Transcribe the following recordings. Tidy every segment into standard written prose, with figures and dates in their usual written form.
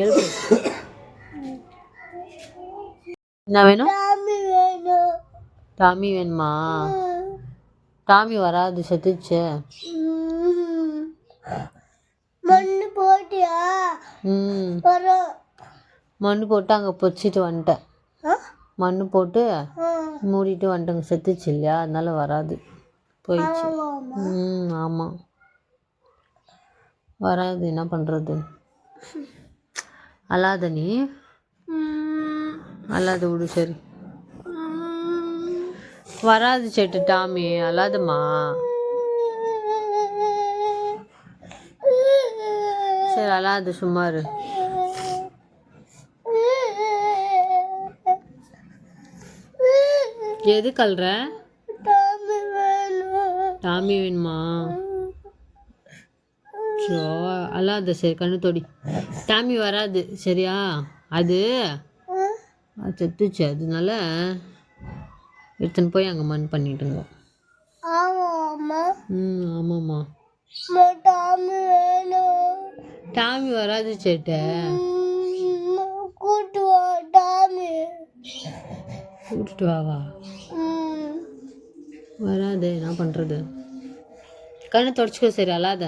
எழுப்பு. என்ன வேணும்? டாமி வேணுமா? டாமி வராது, செத்துச்சு. மண்ணு போட்டியா? மண்ணு போட்டு அங்கே பொச்சிட்டு வந்துட்டேன். மண்ணு போட்டு மூடிட்டு வந்துட்டேங்க. செத்துச்சு இல்லையா, அதனால வராது, போயிடுச்சு. ஆமாம், வராது. என்ன பண்ணுறது? அல்லாத நீ அல்லாத விடு. சரி, வராது சேட்டு டாமி, அல்லாதம்மா. சரி, அல்லாது, சும்மாரு. எது கல்ற? டாமி வேணுமா? ஸோ அல்லாத. சரி, கண்ணு தொடி. டாமி வராது, சரியா? அது செத்துச்சு, அதனால எடுத்துன்னு போய் அங்கே மண் பண்ணிட்டுங்க. ஆமாம்மா. டாமி வராது சேட்ட. கூட்டிட்டு வாவா. வராது, என்ன பண்ணுறது? கண்ணை தொடச்சிக்கோ. சரி, அல்லாத.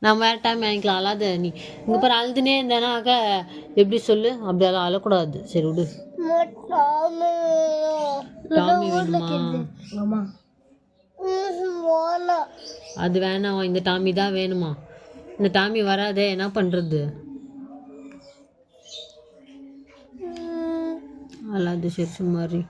நான் வேறு டைம் வாங்கிக்கலாம். அல்லாத நீ இங்கே பாரு, அழுதுனே இருந்தேனாக்கா எப்படி சொல்லு? அப்படியெல்லாம் அழக்கூடாது. சரி, விடு. டாமி வேணுமா? அது வேணாம், இந்த டாமி தான் வேணுமா? இந்த டாமி வராதே, என்ன பண்ணுறது? அல்லாது. சரி, சும்மாரி.